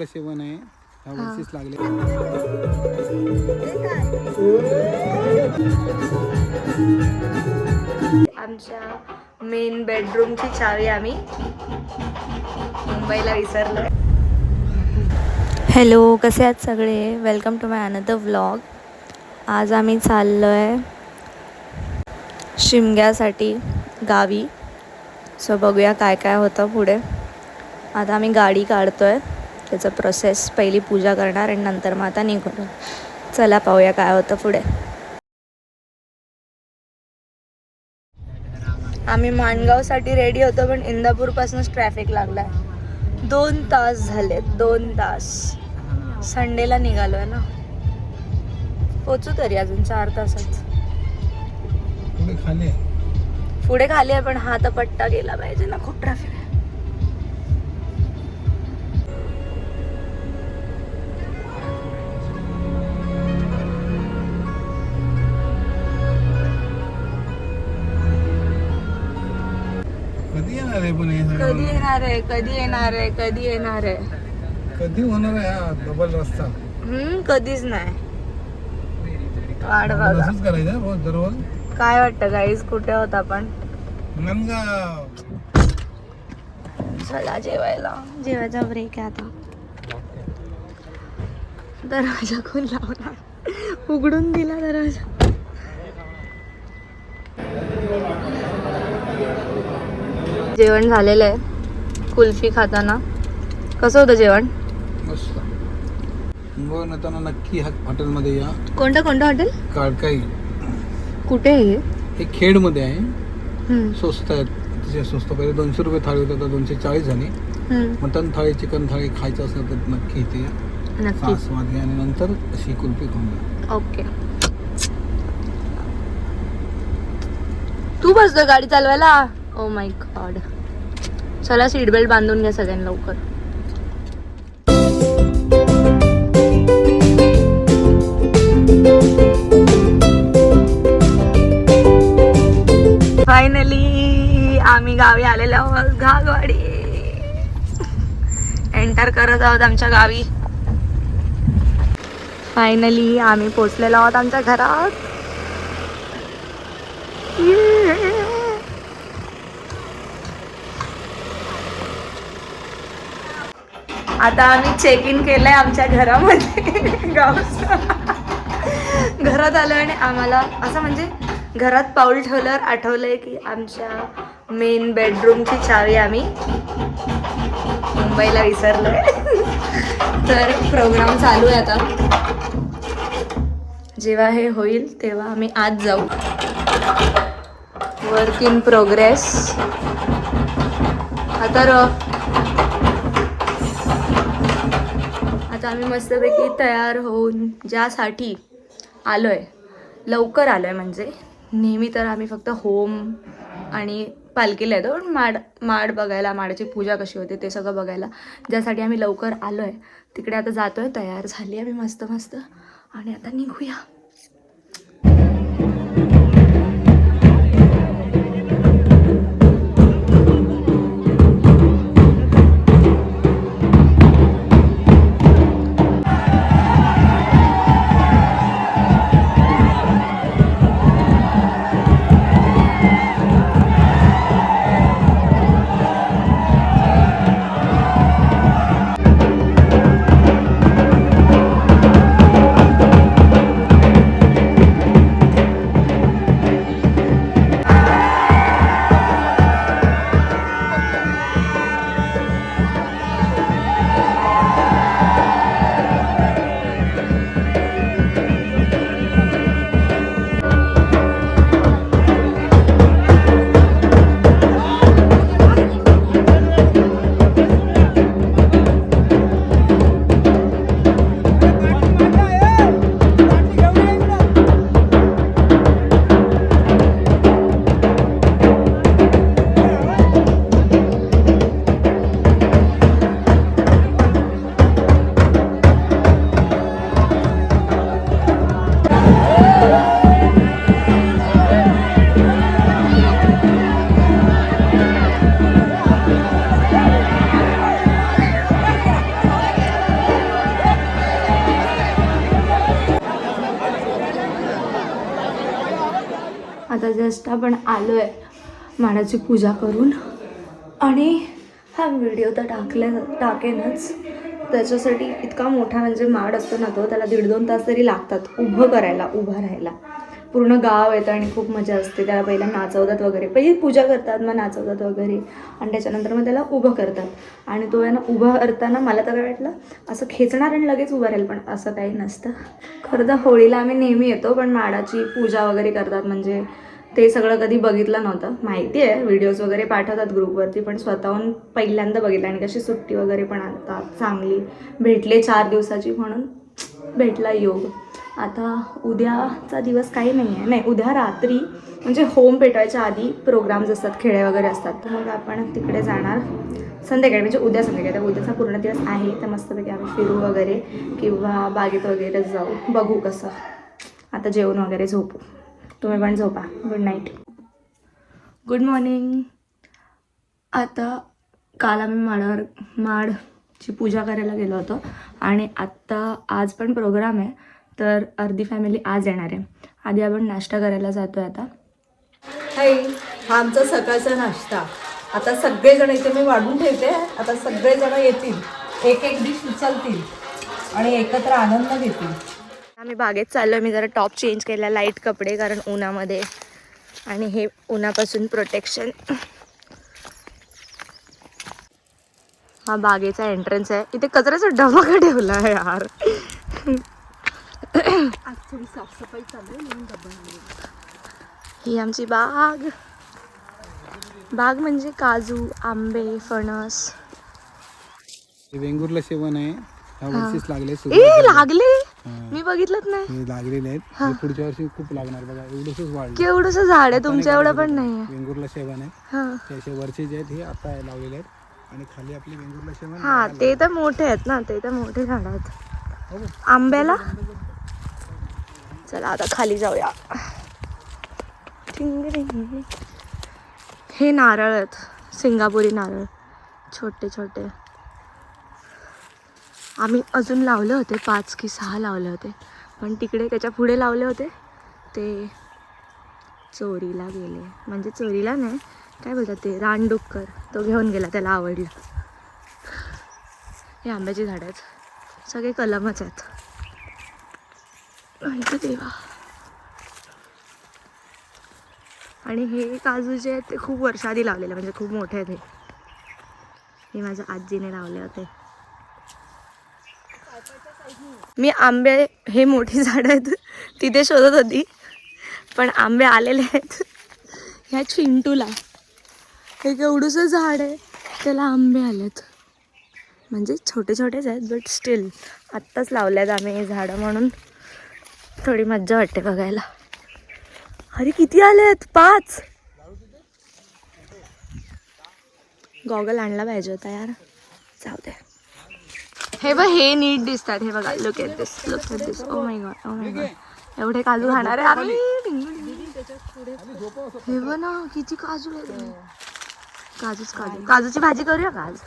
सेवन आहे ह्या वर्षीच लागले. आमच्या मेन बेडरूमची चावी आम्ही मुंबईला विसरलोय. हॅलो, कसे आहात सगळे? Welcome to my another vlog. आज आम्ही चाललोय शिमग्यासाठी गावी. सो बघूया काय काय होतं पुढे. आता आम्ही गाडी काढतोय, त्याचं प्रोसेस पहिली पूजा करणार आणि नंतर मग आता निघू. चला पाहूया काय होतं पुढे. आम्ही माणगावसाठी रेडी होतो, पण इंदापूरपासूनच ट्रॅफिक लागलाय. 2 तास झालेत, 2 तास. संडेला निघालोय ना, पोचू तरी अजून 4 तासात. पुढे खाली आहे, पण हा तर पट्टा गेला पाहिजे ना, खूप ट्रॅफिक आहे. कधी येणार आहे पण हे सगळं? कधी येणार आहे, कधी येणार आहे, कधी येणार आहे, कधी होणार आहे हा डबल रस्ता? कधीच नाही. वाट बघा. असंच करायचं रोज दररोज. काय वाटतं गाईज, कुठे होता आपण? नंदगाव. चला जेवायला. जेवायचा ब्रेक आहे आता. दरवाजा कोण लावला? उघडून दिला दरवाजा. जेवण झालेलं आहे. कुल्फी खाताना कसं होतं जेवण? मस्त. मुंबईहून येताना नक्की ह्या हॉटेलमध्ये या. कोणतं हॉटेल? काळकाई. कुठे आहे हे खेडमध्ये आहे. हे? स्वस्त आहेत, अतिशय स्वस्त. पहिले 200 रुपये थाळी होतं, आता 240 झाली. मटन थाळी, चिकन थाळी खायचं असलं तर नक्की इथे या. नक्की. स्वाद घ्या आणि नंतर अशी कुल्फी खाऊन घ्या. ओके. तू बसतोय गाडी चालवायला? Oh my God. चला सीट बेल्ट बांधून घ्या सगळ्यांना लवकर. फायनली आम्ही गावी आलेलो आहोत. घागवाडी एंटर करत आहोत आमच्या गावी. फायनली आम्ही पोचलेलो आहोत आमच्या घरात. आता आम्ही चेक इन केलंय आमच्या घरामध्ये. घरात आलो आणि आम्हाला असं म्हणजे घरात पाऊल ठेवल्यावर आठवलंय की आमच्या मेन बेडरूमची चावी आम्ही मुंबईला विसरलोय. तर प्रोग्राम चालू आहे आता. जेव्हा हे होईल तेव्हा आम्ही आज जाऊ. Work in progress. आता आम्ही मस्तपैकी तयार होऊन ज्यासाठी आलोय, लवकर आलोय म्हणजे नेहमी तर आम्ही फक्त होम आणि पालखीला येतो, पण माड बघायला, माडाची पूजा कशी होते ते सगळं बघायला ज्यासाठी आम्ही लवकर आलोय तिकडे आता जातोय. तयार झाली आम्ही मस्त मस्त आणि आता निघूया. जस्ट आपण आलो आहे माडाची पूजा करून. आणि हा व्हिडिओ तर टाकेनच. त्याच्यासाठी इतका मोठा म्हणजे माड असतो ना तो, त्याला 1.5-2 तास तरी लागतात उभं राहायला. पूर्ण गाव येतं आणि खूप मजा असते. त्याला पहिला नाचवतात वगैरे, पहिली पूजा करतात, मग नाचवतात वगैरे, आणि त्याच्यानंतर मग त्याला उभं करतात. आणि तो आहे ना उभं करताना मला तर काय वाटलं असं खेचणार आणि लगेच उभं राहील, पण असं काही नसतं. खरं तर होळीला आम्ही नेहमी येतो, पण माडाची पूजा वगैरे करतात म्हणजे ते सगळं कधी बघितलं नव्हतं. माहिती आहे, व्हिडिओज वगैरे पाठवतात ग्रुपवरती, पण स्वतःहून पहिल्यांदा बघितलं. आणि कशी सुट्टी वगैरे पण आणतात चांगली, भेटले 4 दिवसाची म्हणून भेटला योग. आता उद्याचा दिवस काही नाही, उद्या रात्री म्हणजे होम पेटवायच्या आधी प्रोग्राम्स असतात, खेळे वगैरे असतात. तर मग आपण तिकडे जाणार संध्याकाळी, म्हणजे उद्या संध्याकाळी. तर उद्याचा पूर्ण दिवस आहे, तर मस्तपैकी आम्ही फिरू वगैरे किंवा बागेत वगैरे जाऊ, बघू कसं. आता जेवण वगैरे झोपू. तुम्ही पण झोपा. Good night. Good morning. आता काल आम्ही माडची पूजा करायला गेलो होतो आणि आत्ता आज पण प्रोग्राम आहे, तर अर्धी फॅमिली आज येणार आहे. आधी आपण नाश्ता करायला जातो आहे आता. हाय, हा आमचा सकाळचा नाश्ता. आता सगळेजण इथे मी वाढून ठेवते. आता सगळेजण येतील, एक एक डिश उचलतील आणि एकत्र आनंद घेतील. आम्ही बागेत चाललो आहे. मी जरा टॉप चेंज केला, लाईट कपडे, कारण उन्हामध्ये, आणि हे उन्हापासून प्रोटेक्शन. हा बागेचा एंट्रन्स आहे. इथे कचऱ्याचा डबा का ठेवला आहे यार. आज थोडी साफसफाई चालू आहे म्हणून डबा आणला. ही आमची बाग म्हणजे काजू, आंबे, फणस. वेंगुर्ला शेवण आहे, ह्या वर्षीच लागले. लागले, मी बघितलंच नाही. हे लागलेले आहेत, हे पुढच्या वर्षी खूप लागणार बघा. एवढंच वाढलं, केवढंसं झाड आहे तुमच्या एवढं पण नाही आहे. वेंगुर्ला शेवण आहे. हा त्याचे वरचे जे आहेत हे आता लावलेले आहेत, आणि खाली आपली वेंगुर्ला शेवण. हा, ते तर मोठे आहेत ना, ते तर मोठे झाड आहेत. आंब्याला चला आता खाली जाऊया. हे नारळ आहेत, सिंगापुरी नारळ, छोटे छोटे. आम्ही अजून लावले होते 5 की 6 लावले होते, पण तिकडे त्याच्या पुढे लावले होते ते चोरीला गेले. म्हणजे चोरीला नाही, काय बोलतात ते, रानडुक्कर तो घेऊन गेला, त्याला आवडलं. हे आंब्याची झाडं आहेत, सगळे कलमच आहेत. ऐक देवा. आणि हे काजू जे आहेत ते खूप वर्षाआधी लावलेले, म्हणजे खूप मोठे आहेत. हे माझ्या आजीने लावले होते. मी आंबे, हे मोठी झाडं आहेत तिथे शोधत होती, पण आंबे आलेले आहेत ह्या चिंटूला. हे केवढंसं झाड आहे, त्याला आंबे आलेत. म्हणजे छोटे छोटेच आहेत, बट स्टील आत्ताच लावल्यात आम्ही हे झाडं, म्हणून थोडी मज्जा वाटते बघायला. अरे किती आले आहेत, 5. गॉगल आणला पाहिजे होता यार, जाऊ दे. हे बघ, हे नीट दिसतात. हे बघा, look at this. Oh my God. एवढे काजू खाणार आहे आम्ही. हे बघ ना, किती काजू आहेत. काजूची भाजी करूया का आज.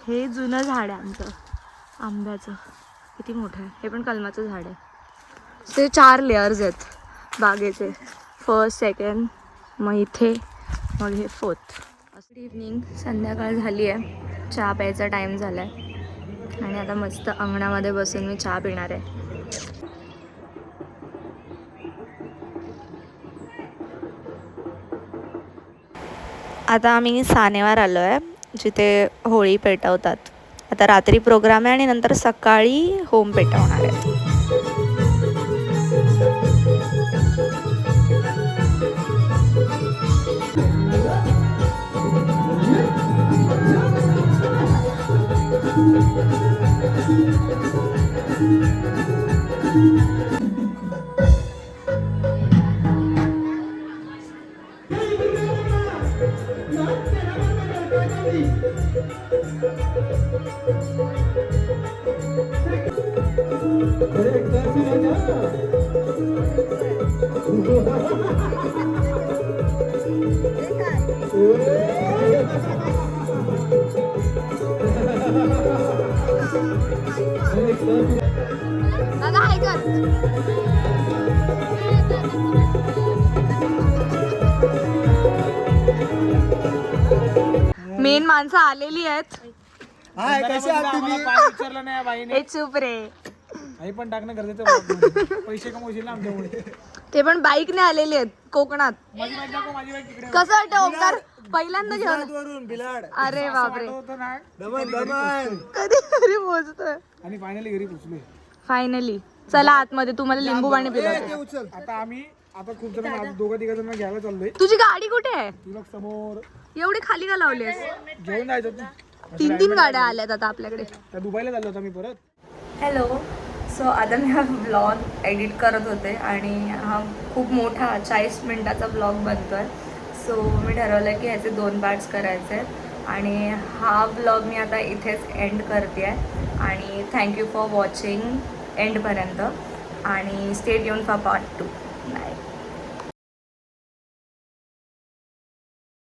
हे जुनं झाड आहे आमचं आंब्याचं, किती मोठं आहे. हे पण कलमाचं झाड आहे. ते 4 लेअर्स आहेत बागेचे, 1st, 2nd, मग इथे, मग हे 4th. Good evening. संध्याकाळ झाली आहे, चहा प्यायचा टाईम झाला आहे, आणि आता मस्त अंगणामध्ये बसून मी चहा पिणार आहे. आता आम्ही सानेवार आलो आहे, जिथे होळी पेटवतात. आता रात्री प्रोग्राम आहे आणि नंतर सकाळी होम पेटवणार आहे. दादा, हाय कर. मेन माणसं आलेली आहेत. विचारलं नाही बाईने. हे चुप रे. आई पण टाकणं गरजेचं. पैसे कमवशील ना आमच्यामुळे. ते पण बाईकने आलेले आहेत कोकणात. माझी बाईक दाखव, माझी बाईक तिकडे. कसं वाटतं ओंकार पहिल्यांदा घेऊन? अरे बापरे, होतं ना कधी तरी पोहोचतोय. आणि फायनली घरी पोहोचलोय. फायनली चला आतमध्ये, तुम्हाला लिंबू पाणी पिलं. आता आम्ही खूप जण दोघं तिघ जण घ्यायला चाललोय. तुझी गाडी कुठे आहे? तुला समोर एवढी खाली का लावलीस? घेऊन जायचं होतं. 3 गाड्या आल्यात आता आपल्याकडे. त्या दुबईला चाललो होतो मी परत. हॅलो. सो आता मी हा ब्लॉग एडिट करत होते आणि हा खूप मोठा 40 मिनिटाचा ब्लॉग बनतो आहे. सो मी ठरवलं की ह्याचे 2 पार्ट्स करायचे आहेत आणि हा ब्लॉग मी आता इथेच एंड करते आहे. आणि थँक्यू फॉर वॉचिंग एंडपर्यंत आणि stay tune for part 2. Bye.